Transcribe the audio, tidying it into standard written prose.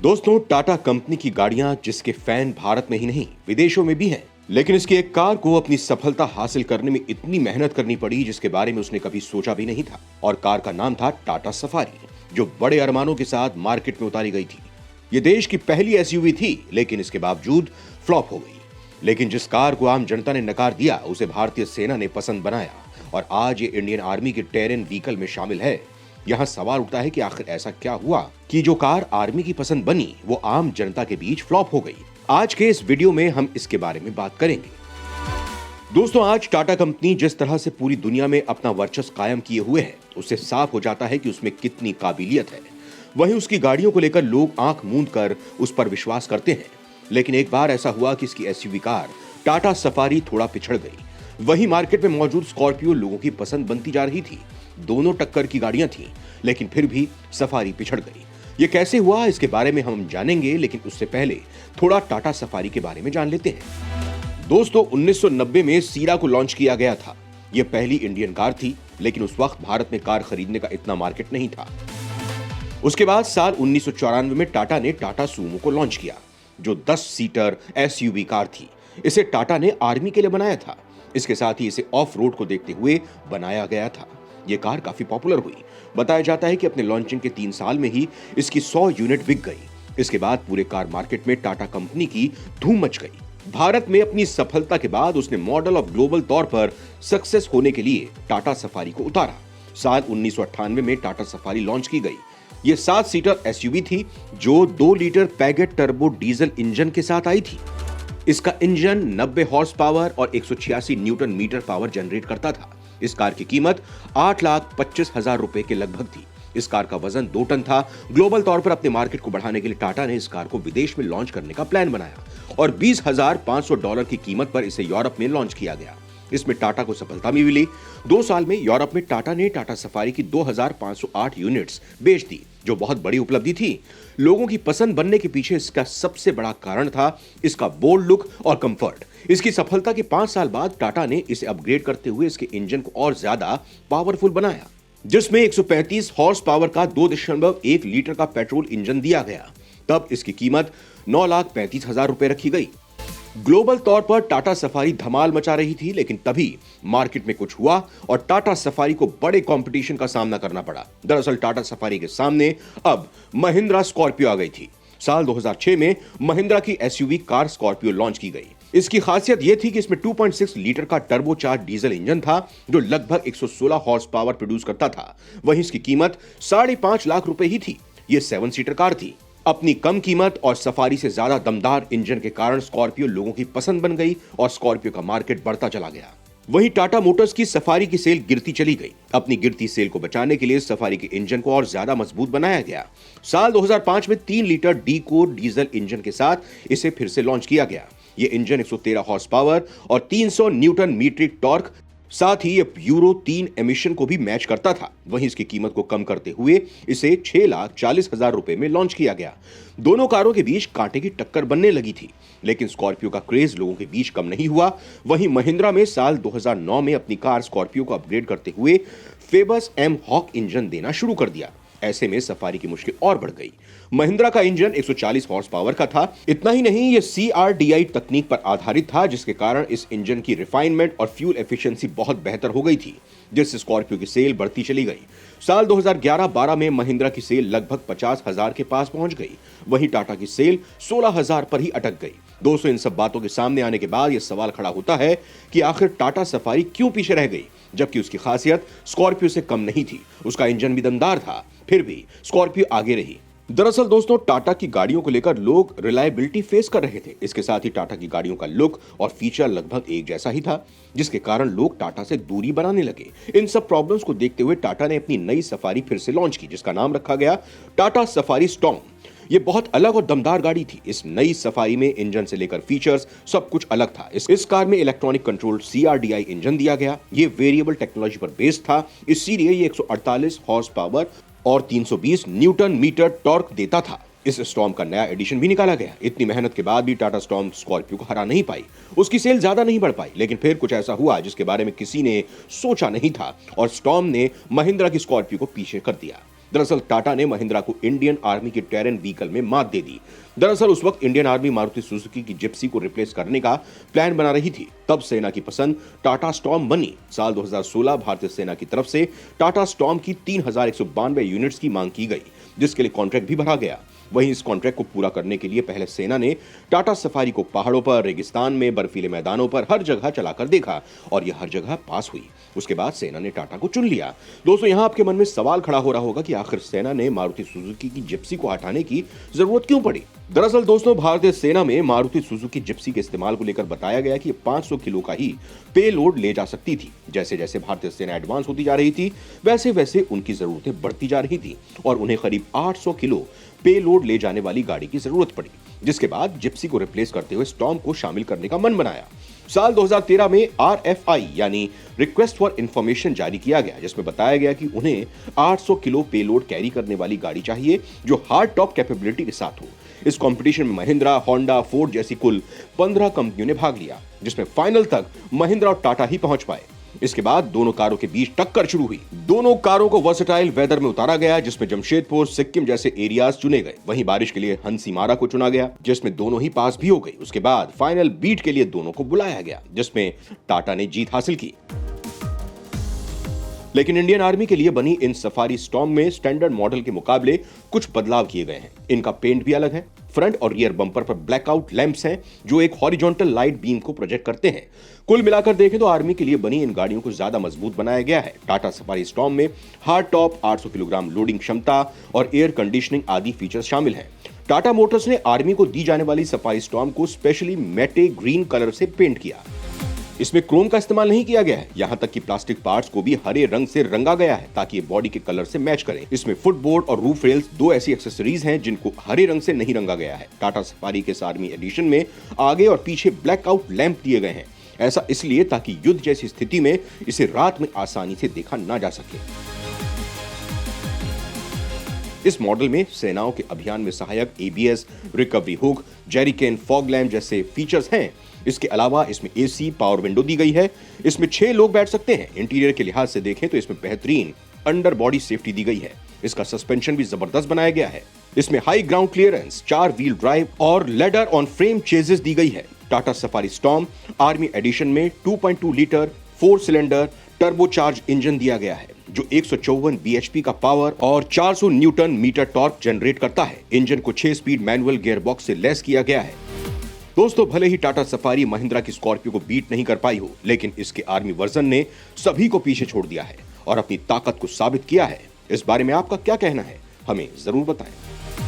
दोस्तों, टाटा कंपनी की गाड़ियां जिसके फैन भारत में ही नहीं विदेशों में भी हैं, लेकिन इसकी एक कार को अपनी सफलता हासिल करने में इतनी मेहनत करनी पड़ी जिसके बारे में उसने कभी सोचा भी नहीं था। और कार का नाम था टाटा सफारी, जो बड़े अरमानों के साथ मार्केट में उतारी गई थी। ये देश की पहली एसयूवी थी, लेकिन इसके बावजूद फ्लॉप हो गई। लेकिन जिस कार को आम जनता ने नकार दिया, उसे भारतीय सेना ने पसंद बनाया और आज ये इंडियन आर्मी के टेरेन व्हीकल में शामिल है। यहाँ सवाल उठता है कि आखिर ऐसा क्या हुआ कि जो कार आर्मी की पसंद बनी वो आम जनता के बीच फ्लॉप हो गई। आज के इस वीडियो में हम इसके बारे में बात करेंगे। दोस्तों, आज टाटा कंपनी जिस तरह से पूरी दुनिया में अपना वर्चस्व कायम किए हुए है, उससे साफ हो जाता है कि उसमें कितनी काबिलियत है। वहीं उसकी गाड़ियों को लेकर लोग आंख मूंद कर उस पर विश्वास करते हैं। लेकिन एक बार ऐसा हुआ कि इसकी एसयूवी कार टाटा सफारी थोड़ा पिछड़ गई। वहीं मार्केट में मौजूद स्कॉर्पियो लोगों की पसंद बनती जा रही थी। दोनों टक्कर की गाड़ियां थीं, लेकिन फिर भी सफारी पिछड़ गई। ये कैसे हुआ, इसके बारे में हम जानेंगे, लेकिन उससे पहले थोड़ा टाटा सफारी के बारे में जान लेते हैं। दोस्तों, 1990 में सीरा को लॉन्च किया गया था। यह पहली इंडियन कार थी, लेकिन उस वक्त भारत में कार खरीदने का इतना मार्केट नहीं था। उसके बाद साल 1994 में टाटा ने टाटा सूमो को लॉन्च किया, जो 10 सीटर एसयूवी कार थी। इसे टाटा ने आर्मी के लिए बनाया था। इसके साथ ही इसे ऑफ रोड को देखते हुए बनाया गया था। ये कार काफी पॉपुलर हुई। बताया जाता है कि अपने लॉन्चिंग के 3 साल में ही इसकी 100 यूनिट बिक गई। इसके बाद पूरे कार मार्केट में टाटा कंपनी की धूम मच गई। भारत में अपनी सफलता के बाद उसने मॉडल ऑफ ग्लोबल तौर पर सक्सेस होने के लिए टाटा सफारी को उतारा। साल 1998 में टाटा सफारी लॉन्च की गई। ये 7 सीटर एसयूवी थी, जो 2 litre Paget turbo diesel engine के साथ आई थी। इसका इंजन 90 हॉर्स पावर और 186 न्यूटन मीटर पावर जनरेट करता था। इस कार की कीमत 8,25,000 रुपए के लगभग थी। इस कार का वजन 2 टन था। ग्लोबल तौर पर अपने मार्केट को बढ़ाने के लिए टाटा ने इस कार को विदेश में लॉन्च करने का प्लान बनाया और $20,500 की कीमत पर इसे यूरोप में लॉन्च किया गया। इसमें टाटा को सफलता भी मिली। 2 साल में यूरोप में टाटा ने टाटा सफारी की 2,508 यूनिट्स बेच दी, जो बहुत बड़ी उपलब्धि थी। लोगों की पसंद बनने के पीछे इसका सबसे बड़ा कारण था इसका बोल्ड लुक और कंफर्ट। इसकी सफलता के 5 साल बाद टाटा ने इसे अपग्रेड करते हुए इसके इंजन को और ज्यादा पावरफुल बनाया, जिसमें 135 हॉर्स पावर का 2.1 लीटर का पेट्रोल इंजन दिया गया। तब इसकी कीमत 9,35,000 रुपए रखी गई। ग्लोबल तौर पर टाटा सफारी धमाल मचा रही थी, लेकिन तभी मार्केट में कुछ हुआ और टाटा सफारी को बड़े कंपटीशन का सामना करना पड़ा। दरअसल टाटा सफारी के सामने अब महिंद्रा स्कॉर्पियो आ गई थी। साल 2006 में महिंद्रा की एसयूवी कार स्कॉर्पियो लॉन्च की गई। इसकी खासियत यह थी कि इसमें 2.6 लीटर का टर्बोचार्ज डीजल इंजन था, जो लगभग 116 हॉर्स पावर प्रोड्यूस करता था। वहीं इसकी कीमत 5.5 लाख रुपए ही थी। यह 7 सीटर कार थी। अपनी कम कीमत और सफारी से ज्यादा दमदार इंजन के कारण स्कॉर्पियो लोगों की पसंद बन गई और स्कॉर्पियो का मार्केट बढ़ता चला गया। वहीं टाटा मोटर्स की सफारी की सेल गिरती चली गई। अपनी गिरती सेल को बचाने के लिए सफारी के इंजन को और ज्यादा मजबूत बनाया गया। साल 2005 में 3 litre D core diesel engine के साथ इसे फिर से लॉन्च किया गया। यह इंजन 113 हॉर्स पावर और 300 न्यूटन मीट्रिक टॉर्क, साथ ही ये यूरो 3 एमिशन को भी मैच करता था। वहीं इसकी कीमत को कम करते हुए इसे 6,40,000 रुपए में लॉन्च किया गया। दोनों कारों के बीच कांटे की टक्कर बनने लगी थी, लेकिन स्कॉर्पियो का क्रेज लोगों के बीच कम नहीं हुआ। वहीं महिंद्रा में साल 2009 में अपनी कार स्कॉर्पियो को अपग्रेड करते हुए फेबस एम हॉक इंजन देना शुरू कर दिया। ऐसे में सफारी की मुश्किल और बढ़ गई। महिंद्रा का इंजन 140 हॉर्स पावर का था। इतना ही नहीं, यह CRDI तकनीक पर आधारित था, जिसके कारण इस इंजन की रिफाइनमेंट और फ्यूल एफिशिएंसी बहुत बेहतर हो गई थी, जिससे स्कॉर्पियो की सेल बढ़ती चली गई। साल 2011-12 में महिंद्रा की सेल लगभग 50,000 के पास पहुंच गई। वहीं टाटा की सेल 16,000 पर ही अटक गई। दोस्तों, इन सब बातों के सामने आने के बाद यह सवाल खड़ा होता है कि आखिर टाटा सफारी क्यों पीछे रह गई, जबकि उसकी खासियत स्कॉर्पियो से कम नहीं थी। उसका इंजन भी दमदार था, फिर भी स्कॉर्पियो आगे रही। दरअसल दोस्तों, टाटा की गाड़ियों को लेकर लोग रिलायबिलिटी फेस कर रहे थे। इसके साथ ही टाटा की गाड़ियों का लुक और फीचर लगभग एक जैसा ही था, जिसके कारण लोग टाटा से दूरी बनाने लगे। इन सब प्रॉब्लम्स को देखते हुए टाटा ने अपनी नई सफारी फिर से लॉन्च की, जिसका नाम रखा गया टाटा सफारी स्टॉर्म। ये बहुत अलग और दमदार गाड़ी थी। इस नई सफारी में इंजन से लेकर फीचर्स सब कुछ अलग था। इस कार में इलेक्ट्रॉनिक कंट्रोल CRDI इंजन दिया गया। ये वेरिएबल टेक्नोलॉजी पर बेस्ड था, इसीलिए ये 148 हॉर्स पावर और 320 न्यूटन मीटर टॉर्क देता था। इस स्टॉर्म का नया एडिशन भी निकाला गया। इतनी मेहनत के बाद भी टाटा स्टॉर्म स्कॉर्पियो को हरा नहीं पाई। उसकी सेल ज्यादा नहीं बढ़ पाई, लेकिन फिर कुछ ऐसा हुआ जिसके बारे में किसी ने सोचा नहीं था और स्टॉर्म ने महिंद्रा की स्कॉर्पियो को पीछे कर दिया। दरअसल टाटा ने महिंद्रा को इंडियन आर्मी की टेरन व्हीकल में मात दे दी। दरअसल उस वक्त इंडियन आर्मी मारुति सुजुकी की जिप्सी को रिप्लेस करने का प्लान बना रही थी। तब सेना की पसंद टाटा स्टॉर्म बनी। साल 2016 भारतीय सेना की तरफ से टाटा स्टॉर्म की 3192 यूनिट्स की मांग की गई, जिसके लिए कॉन्ट्रैक्ट भी भरा गया। वहीं इस कॉन्ट्रैक्ट को पूरा करने के लिए पहले सेना ने टाटा सफारी को पहाड़ों पर, रेगिस्तान में, बर्फीले मैदानों पर हर जगह चलाकर देखा और यह हर जगह पास हुई। उसके बाद सेना ने टाटा को चुन लिया। दोस्तों, यहां आपके मन में सवाल खड़ा हो रहा होगा कि आखिर सेना ने मारुति सुजुकी की जिप्सी को हटाने की जरूरत क्यों पड़ी। दरअसल दोस्तों, भारतीय सेना में मारुति सुजुकी जिप्सी के इस्तेमाल को लेकर बताया गया कि 500 किलो का ही पे लोड ले जा सकती थी। जैसे जैसे भारतीय सेना एडवांस होती जा रही थी, वैसे वैसे उनकी जरूरतें बढ़ती जा रही थी और उन्हें करीब 800 किलो पे लोड ले जाने वाली गाड़ी की जरूरत पड़ी, जिसके बाद जिप्सी को रिप्लेस करते हुए स्टॉर्म को शामिल करने का मन बनाया। साल 2013 में RFI यानी रिक्वेस्ट फॉर इंफॉर्मेशन जारी किया गया, जिसमें बताया गया कि उन्हें 800 किलो पेलोड कैरी करने वाली गाड़ी चाहिए जो हार्ड टॉप कैपेबिलिटी के साथ हो। इस कंपटीशन में महिंद्रा, होंडा, फोर्ड जैसी कुल 15 कंपनियों ने भाग लिया, जिसमें फाइनल तक महिंद्रा और टाटा ही पहुंच पाए। इसके बाद दोनों कारों के बीच टक्कर शुरू हुई। दोनों कारों को वर्सेटाइल वेदर में उतारा गया, जिसमें जमशेदपुर, सिक्किम जैसे एरियाज चुने गए। वहीं बारिश के लिए हंसीमारा को चुना गया, जिसमें दोनों ही पास भी हो गई। उसके बाद फाइनल बीट के लिए दोनों को बुलाया गया, जिसमें टाटा ने जीत हासिल की। लेकिन इंडियन आर्मी के लिए बनी इन सफारी स्टॉर्म में स्टैंडर्ड मॉडल के मुकाबले कुछ बदलाव किए गए हैं। इनका पेंट भी अलग है। फ्रंट और रियर बम्पर पर ब्लैकआउट लैंप्स हैं, जो एक हॉरिजॉन्टल लाइट बीम को प्रोजेक्ट करते हैं। कुल मिलाकर देखें तो आर्मी के लिए बनी इन गाड़ियों को ज्यादा मजबूत बनाया गया है। टाटा सफारी स्टॉर्म में हार्ड टॉप, 800 किलोग्राम लोडिंग क्षमता और एयर कंडीशनिंग आदि फीचर्स शामिल हैं। टाटा मोटर्स ने आर्मी को दी जाने वाली सफारी स्टॉर्म को स्पेशली मैटे ग्रीन कलर से पेंट किया। इसमें क्रोम का इस्तेमाल नहीं किया गया है। यहाँ तक कि प्लास्टिक पार्ट्स को भी हरे रंग से रंगा गया है, ताकि ये बॉडी के कलर से मैच करें। इसमें फुटबोर्ड और रूफ रेल्स दो ऐसी एक्सेसरीज हैं जिनको हरे रंग से नहीं रंगा गया है। टाटा सफारी के आर्मी एडिशन में आगे और पीछे ब्लैकआउट लैंप दिए गए हैं। ऐसा इसलिए ताकि युद्ध जैसी स्थिति में इसे रात में आसानी से देखा ना जा सके। इस मॉडल में सेनाओं के अभियान में सहायक ABS, recovery hook, jerrycan, fog lamp जैसे फीचर्स हैं। इसके अलावा इसमें AC, पावर विंडो दी गई है। इसमें 6 लोग बैठ सकते हैं। इंटीरियर के लिहाज से देखें तो इसमें बेहतरीन अंडर बॉडी सेफ्टी दी गई है। इसका सस्पेंशन भी जबरदस्त बनाया गया है। इसमें high ground clearance, 4 wheel drive और लेडर ऑन फ्रेम चेजेस दी गई है। Tata Safari Storm army edition में 2.2 लीटर 4 सिलेंडर टर्बोचार्ज इंजन दिया गया है, जो 154 bhp का पावर और 400 न्यूटन मीटर टॉर्क जनरेट करता है। इंजन को 6 स्पीड मैनुअल गियरबॉक्स से लैस किया गया है। दोस्तों, भले ही टाटा सफारी महिंद्रा की स्कॉर्पियो को बीट नहीं कर पाई हो, लेकिन इसके आर्मी वर्जन ने सभी को पीछे छोड़ दिया है और अपनी ताकत को साबित किया है। इस बारे में आपका क्या कहना है, हमें जरूर बताएं।